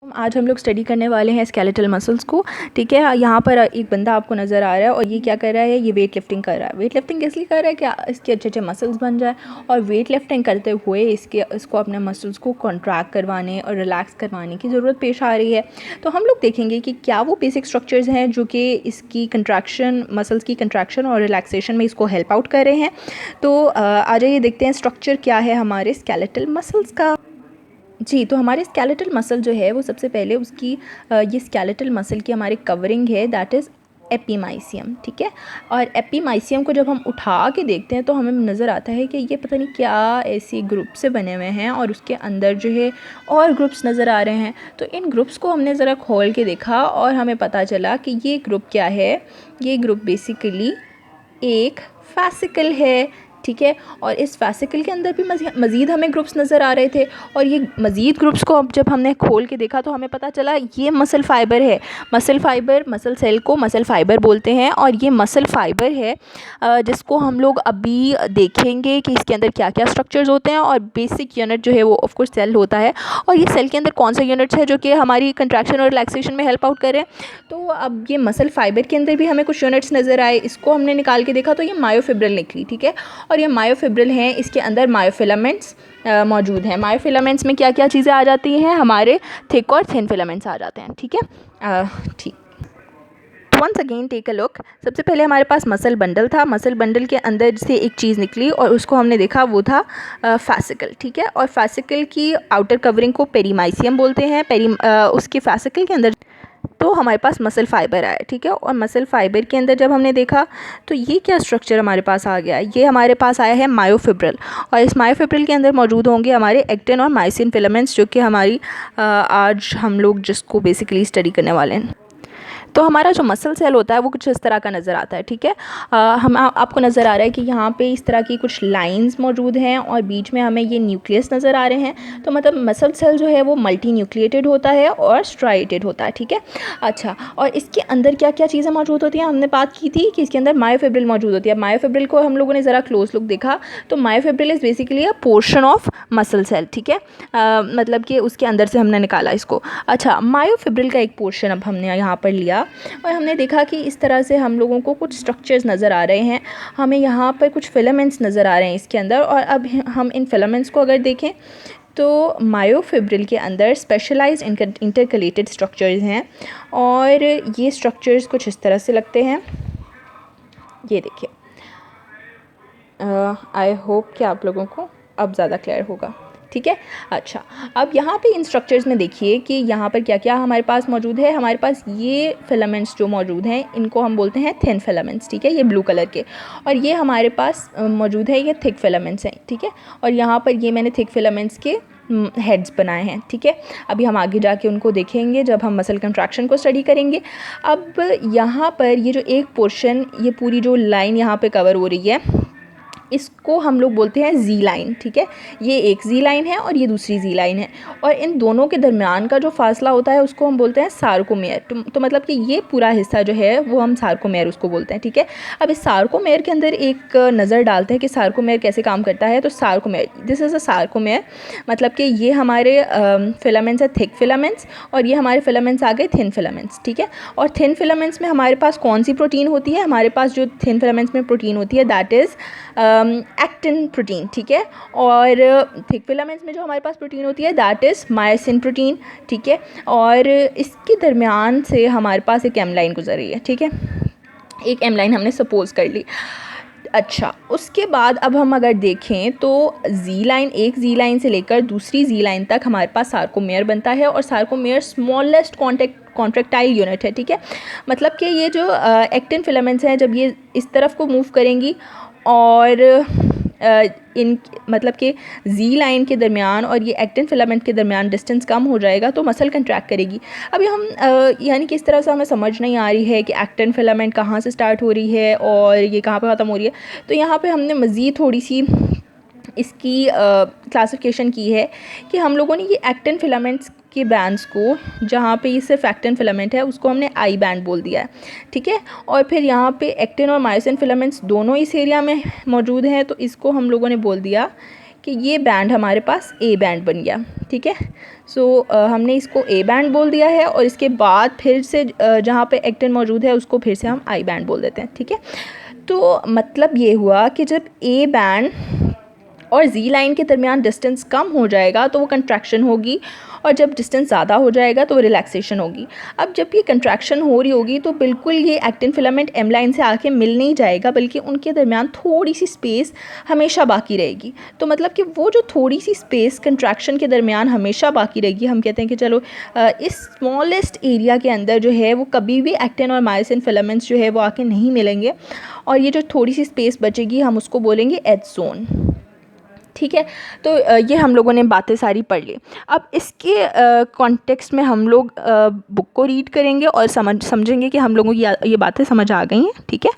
आज हम लोग स्टडी करने वाले हैं स्केलेटल मसल्स को। ठीक है, यहाँ पर एक बंदा आपको नज़र आ रहा है और ये क्या कर रहा है, ये वेट लिफ्टिंग कर रहा है। वेट लिफ्टिंग इसलिए कर रहा है कि इसके अच्छे अच्छे मसल्स बन जाए, और वेट लिफ्टिंग करते हुए इसको अपने मसल्स को कॉन्ट्रैक्ट करवाने और रिलैक्स करवाने की ज़रूरत पेश आ रही है। तो हम लोग देखेंगे कि क्या वो बेसिक स्ट्रक्चर्स हैं जो कि इसकी कंट्रैक्शन, मसल्स की कंट्रैक्शन और रिलैक्सेशन में इसको हेल्प आउट कर रहे हैं। तो आ जाइए देखते हैं स्ट्रक्चर क्या है हमारे स्केलेटल मसल्स का। जी, तो हमारे स्केलेटल मसल जो है वो सबसे पहले उसकी ये स्केलेटल मसल की हमारी कवरिंग है, दैट इज़ एपीमाइसियम। ठीक है, और एपीमाइसियम को जब हम उठा के देखते हैं तो हमें नज़र आता है कि ये पता नहीं क्या ऐसे ग्रुप से बने हुए हैं, और उसके अंदर जो है और ग्रुप्स नज़र आ रहे हैं। तो इन ग्रुप्स को हमने ज़रा खोल के देखा और हमें पता चला कि ये ग्रुप क्या है। ये ग्रुप बेसिकली एक फैसिकल है। ठीक है, और इस फैसिकल के अंदर भी मज़ीद हमें ग्रुप्स नज़र आ रहे थे, और ये मज़ीद ग्रुप्स को अब जब हमने खोल के देखा तो हमें पता चला ये मसल फाइबर है। मसल फाइबर, मसल सेल को मसल फाइबर बोलते हैं, और ये मसल फाइबर है जिसको हम लोग अभी देखेंगे कि इसके अंदर क्या क्या स्ट्रक्चर्स होते हैं। और बेसिक यूनिट जो है वो ऑफ कोर्स सेल होता है, और ये सेल के अंदर कौन सा यूनिट्स है जो कि हमारी कंट्रैक्शन और रिलैक्सेशन में हेल्प आउट कर रहे हैं। तो अब ये मसल फाइबर के अंदर भी हमें कुछ यूनिट्स नज़र आए, इसको हमने निकाल के देखा तो ये मायोफिब्रिल निकली। ठीक है, और ये मायोफिब्रिल हैं, इसके अंदर मायोफिलामेंट्स मौजूद हैं। मायोफिलामेंट्स में क्या क्या चीज़ें आ जाती हैं, हमारे थिक और थिन फिलामेंट्स आ जाते हैं। ठीक है, ठीक। Once again take a look. सबसे पहले हमारे पास मसल बंडल था। मसल बंडल के अंदर से एक चीज़ निकली और उसको हमने देखा, वो था फैसिकल। ठीक है, और फैसिकल की आउटर कवरिंग को पेरीमाइसियम बोलते हैं। उसके फैसिकल के अंदर तो हमारे पास मसल फाइबर आया। ठीक है, और मसल फाइबर के अंदर जब हमने देखा तो ये क्या स्ट्रक्चर हमारे पास आ गया, ये हमारे पास आया है मायोफिब्रिल। और इस मायोफिब्रिल के अंदर मौजूद होंगे हमारे एक्टिन और मायोसिन फिलामेंट्स, जो कि हमारी आज हम लोग जिसको बेसिकली स्टडी करने वाले हैं। तो हमारा जो मसल सेल होता है वो कुछ इस तरह का नज़र आता है। ठीक है, आपको नज़र आ रहा है कि यहाँ पे इस तरह की कुछ लाइंस मौजूद हैं, और बीच में हमें ये न्यूक्लियस नज़र आ रहे हैं। तो मतलब मसल सेल जो है वो मल्टी न्यूक्लिएटेड होता है और स्ट्राइटेड होता है। ठीक है, अच्छा, और इसके अंदर क्या क्या चीज़ें मौजूद होती हैं, हमने बात की थी कि इसके अंदर मायोफिब्रिल मौजूद होती है। मायोफिब्रिल को हम लोगों ने ज़रा क्लोज लुक देखा तो myofibril is basically a portion of muscle cell. ठीक है, मतलब कि उसके अंदर से हमने निकाला इसको। अच्छा, मायोफिब्रिल का एक पोर्शन अब हमने यहाँ पर लिया और हमने देखा कि इस तरह से हम लोगों को कुछ स्ट्रक्चर्स नज़र आ रहे हैं। हमें यहाँ पर कुछ फिलामेंट्स नज़र आ रहे हैं इसके अंदर, और अब हम इन फिलामेंट्स को अगर देखें तो मायोफिब्रिल के अंदर स्पेशलाइज्ड इंटरकलेटेड स्ट्रक्चर्स हैं, और ये स्ट्रक्चर्स कुछ इस तरह से लगते हैं। ये देखिए, आई होप कि आप लोगों को अब ज़्यादा क्लियर होगा। ठीक है, अच्छा, अब यहाँ पे इन स्ट्रक्चर्स में देखिए कि यहाँ पर क्या क्या हमारे पास मौजूद है। हमारे पास ये फिलामेंट्स जो मौजूद हैं इनको हम बोलते हैं थिन फिलामेंट्स। ठीक है, ये ब्लू कलर के, और ये हमारे पास मौजूद है, ये थिक फिलामेंट्स हैं। ठीक है, और यहाँ पर ये मैंने थिक फिलामेंट्स के हेड्स बनाए हैं। ठीक है, अभी हम आगे जाके उनको देखेंगे जब हम मसल कंट्रैक्शन को स्टडी करेंगे। अब यहाँ पर ये जो एक पोर्शन, ये पूरी जो लाइन यहाँ पे कवर हो रही है, इसको हम लोग बोलते हैं जी लाइन। ठीक है, ये एक जी लाइन है और ये दूसरी जी लाइन है, और इन दोनों के दरमियान का जो फासला होता है उसको हम बोलते हैं सार्कोमेयर। तो मतलब कि ये पूरा हिस्सा जो है वो हम सार्कोमेयर उसको बोलते हैं। ठीक है, अब इस सार्कोमेयर के अंदर एक नज़र डालते हैं कि सार्कोमेयर कैसे काम करता है। तो sarcomere, this is a sarcomere, मतलब कि ये हमारे फिलामेंट्स है थिक फिलामेंट्स, और ये हमारे फिलामेंट्स आ गए थिन फिलामेंट्स। ठीक है, और थिन फिलामेंट्स में हमारे पास कौन सी प्रोटीन होती है, हमारे पास जो थिन फिलामेंट्स में प्रोटीन होती है दैट इज़ एक्टिन प्रोटीन। ठीक है, और थिक फिलामेंट्स में जो हमारे पास प्रोटीन होती है दैट इज़ मायोसिन प्रोटीन। ठीक है, और इसके दरमियान से हमारे पास एक एम लाइन गुजर रही है। ठीक है, एक एम लाइन हमने सपोज कर ली। अच्छा, उसके बाद अब हम अगर देखें तो जी लाइन, एक जी लाइन से लेकर दूसरी जी लाइन तक हमारे पास सार्कोमेयर बनता है, और सार्कोमेयर स्मॉलेस्ट कॉन्ट्रैक्टाइल यूनिट है। ठीक है, मतलब कि ये जो एक्टिन फिलामेंट्स हैं जब ये इस तरफ को मूव करेंगी और इन मतलब कि जी लाइन के दरमियान और ये एक्टिन फिलामेंट के दरमियान डिस्टेंस कम हो जाएगा तो मसल कंट्रैक्ट करेगी। अभी हम यानी कि इस तरह से हमें समझ नहीं आ रही है कि एक्टिन फिलामेंट कहाँ से स्टार्ट हो रही है और ये कहाँ पे ख़त्म हो रही है। तो यहाँ पे हमने मज़ीद थोड़ी सी इसकी क्लासिफिकेशन की है कि हम लोगों ने ये एक्टिन फिलामेंट्स के बैंड्स को, जहाँ पे ये सिर्फ एक्टिन फिलामेंट है उसको हमने आई बैंड बोल दिया है। ठीक है, और फिर यहाँ पे एक्टिन और मायोसिन फिलामेंट्स दोनों इस एरिया में मौजूद हैं तो इसको हम लोगों ने बोल दिया कि ये बैंड हमारे पास ए बैंड बन गया, ठीक है। सो हमने इसको ए बैंड बोल दिया है और इसके बाद फिर से जहाँ पे एक्टिन मौजूद है उसको फिर से हम आई बैंड बोल देते हैं, ठीक है। तो मतलब ये हुआ कि जब ए बैंड और जी लाइन के दरमियान डिस्टेंस कम हो जाएगा तो वो कंट्रैक्शन होगी, और जब डिस्टेंस ज़्यादा हो जाएगा तो वो रिलैक्सेशन होगी। अब जब ये कंट्रैक्शन हो रही होगी तो बिल्कुल ये एक्टिन फिलामेंट एम लाइन से आके मिल नहीं जाएगा, बल्कि उनके दरमियान थोड़ी सी स्पेस हमेशा बाकी रहेगी। तो मतलब कि वो जो थोड़ी सी स्पेस कंट्रैक्शन के दरमियान हमेशा बाकी रहेगी, हम कहते हैं कि चलो इस स्मॉलेस्ट एरिया के अंदर जो है वो कभी भी एक्टिन और मायोसिन फिलामेंट्स जो है वो आके नहीं मिलेंगे, और ये जो थोड़ी सी स्पेस बचेगी हम उसको बोलेंगे एज जोन, ठीक है। तो ये हम लोगों ने बातें सारी पढ़ ली। अब इसके कॉन्टेक्स्ट में हम लोग बुक को रीड करेंगे और समझेंगे कि हम लोगों की ये बातें समझ आ गई हैं, ठीक है।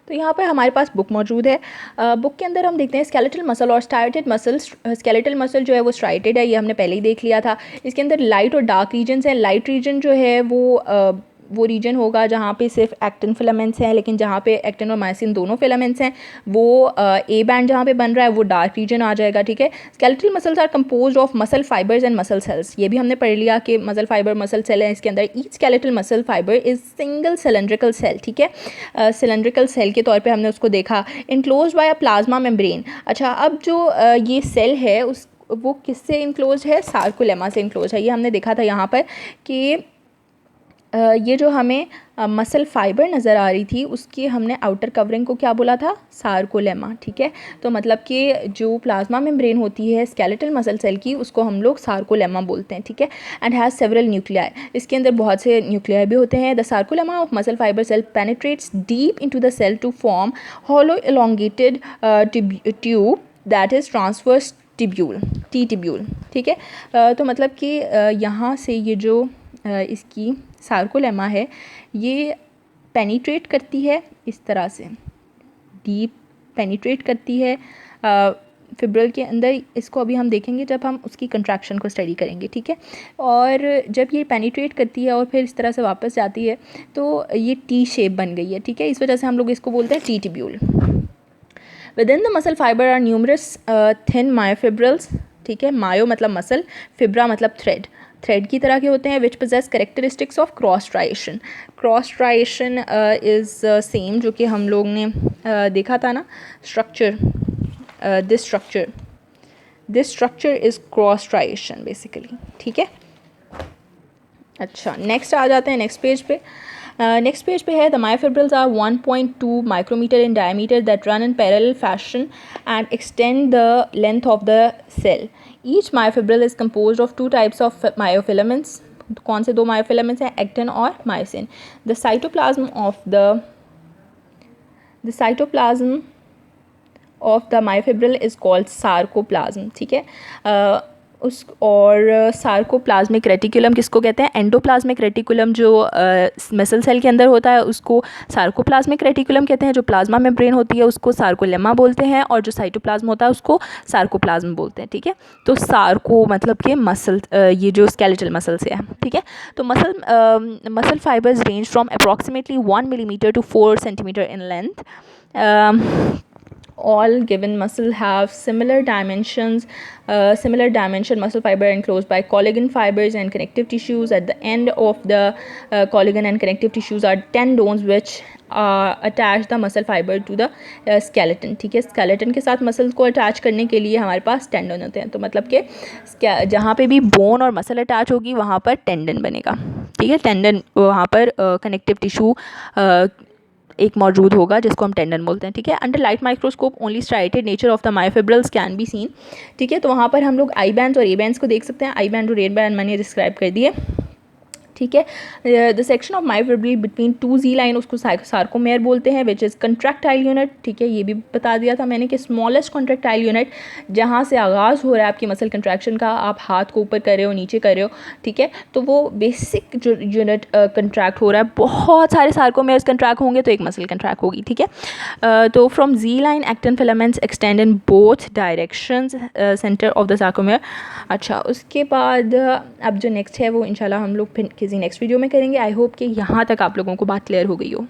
तो यहाँ पर हमारे पास बुक मौजूद है। बुक के अंदर हम देखते हैं स्केलेटल मसल और स्ट्राइटेड मसल्स। स्केलेटल मसल जो है वो स्ट्राइटेड है, ये हमने पहले ही देख लिया था। इसके अंदर लाइट और डार्क रीजन्स हैं। लाइट रीजन जो है वो रीजन होगा जहाँ पे सिर्फ एक्टिन फिलामेंट्स हैं, लेकिन जहाँ पे एक्टिन और मायोसिन दोनों फिलामेंट्स हैं वो ए बैंड जहाँ पे बन रहा है वो डार्क रीजन आ जाएगा, ठीक है। Skeletal muscles are composed of muscle fibres and muscle cells. ये भी हमने पढ़ लिया कि मसल फाइबर मसल सेल है। इसके अंदर each skeletal muscle fibre is single cylindrical cell, ठीक है। सिलेंड्रिकल सेल के तौर पर हमने उसको देखा। Enclosed bye a plasma membrane. अच्छा, अब जो ये सेल है वो किससे इनक्लोज है? सार्कोलेमा से इनक्लोज है। ये हमने देखा था यहाँ पर कि ये जो हमें मसल फाइबर नज़र आ रही थी उसकी हमने आउटर कवरिंग को क्या बोला था? सार्कोलेमा, ठीक है। तो मतलब कि जो प्लाज्मा मेम्ब्रेन होती है स्केलेटल मसल सेल की उसको हम लोग सार्कोलेमा बोलते हैं, ठीक है। And has several nuclei. इसके अंदर बहुत से न्यूक्लियाई भी होते हैं। The sarcolemma of muscle fibre cell penetrates deep into the cell to form hollow elongated tube that is transverse tubule, T tubule, ठीक है। तो मतलब कि यहाँ से ये जो इसकी सार्कोलेमा है ये पेनिट्रेट करती है इस तरह से, डीप पेनिट्रेट करती है फिब्रिल के अंदर। इसको अभी हम देखेंगे जब हम उसकी कंट्रैक्शन को स्टडी करेंगे, ठीक है। और जब ये पेनिट्रेट करती है और फिर इस तरह से वापस जाती है तो ये टी शेप बन गई है, ठीक है। इस वजह से हम लोग इसको बोलते हैं T tubule. Within the muscle fibre are numerous thin myofibrils, ठीक है। मायो मतलब मसल, फिब्रा मतलब थ्रेड की तरह के होते हैं, which possesses characteristics of cross striation. Cross striation is same जो कि हम लोग ने देखा था ना, structure, this structure is cross striation basically, ठीक है। अच्छा, नेक्स्ट आ जाते हैं नेक्स्ट पेज पे। नेक्स्ट पेज पे है the myofibrils are 1.2 micrometre in diameter that run in parallel fashion and extend the length of the cell. Each myofibril is composed of 2 types of myofilaments. कौन से 2 myofilaments हैं? Actin और myosin. The cytoplasm of the myofibril is called sarcoplasm, ठीक है। उस और sarcoplasmic reticulum किसको कहते हैं? एंडोप्लाज्मिक रेटिकुलम जो मसल सेल के अंदर होता है उसको सार्कोप्लाज्मिक रेटिकुलम कहते हैं। जो प्लाज्मा मेम्ब्रेन होती है उसको सार्कोलेमा बोलते हैं, और जो साइटोप्लाज्म होता है उसको सार्कोप्लाज्म बोलते हैं, ठीक है। तो सार्को मतलब कि मसल, ये जो स्केलेटल मसल से है, ठीक है। तो muscle fibres range from approximately 1 millimetre to 4 centimetres in length. All given muscle have similar dimension. Muscle fiber enclosed by collagen fibers and connective tissues. At the end of the collagen and connective tissues are tendons which attach the muscle fiber to the skeleton, ठीक है। skeleton के साथ muscles को attach करने के लिए हमारे पास tendon होते हैं। तो मतलब कि जहाँ पे भी bone और muscle attach होगी वहाँ पर tendon बनेगा, ठीक है। tendon वहाँ पर connective tissue एक मौजूद होगा जिसको हम टेंडन बोलते हैं, ठीक है। Under light microscope only striated nature of the myofibrils can be seen, ठीक है। तो वहाँ पर हम लोग आई बैंड्स और ए बैंड्स को देख सकते हैं। आई बैंड और ए बैंड मैंने डिस्क्राइब कर दिए, ठीक है। The section of myofibril between 2 Z line उसको सार्कोमेयर बोलते हैं, विच इज़ कंट्रैक्टाइल यूनिट, ठीक है। ये भी बता दिया था मैंने कि स्मॉलेस्ट कंट्रैक्टाइल यूनिट जहाँ से आगाज़ हो रहा है आपकी मसल कंट्रैक्शन का, आप हाथ को ऊपर कर रहे हो नीचे कर रहे हो, ठीक है। तो वो बेसिक जो यूनिट कंट्रैक्ट हो रहा है, बहुत सारे सार्कोमेयर्स कंट्रैक्ट होंगे तो एक मसल कंट्रैक्ट होगी, ठीक है। तो from Z line actin filaments extend in both directions centre of the sarcomere. अच्छा, उसके बाद अब जो नेक्स्ट है वो इंशाल्लाह हम लोग फिर किसी नेक्स्ट वीडियो में करेंगे। आई होप कि यहाँ तक आप लोगों को बात क्लियर हो गई हो।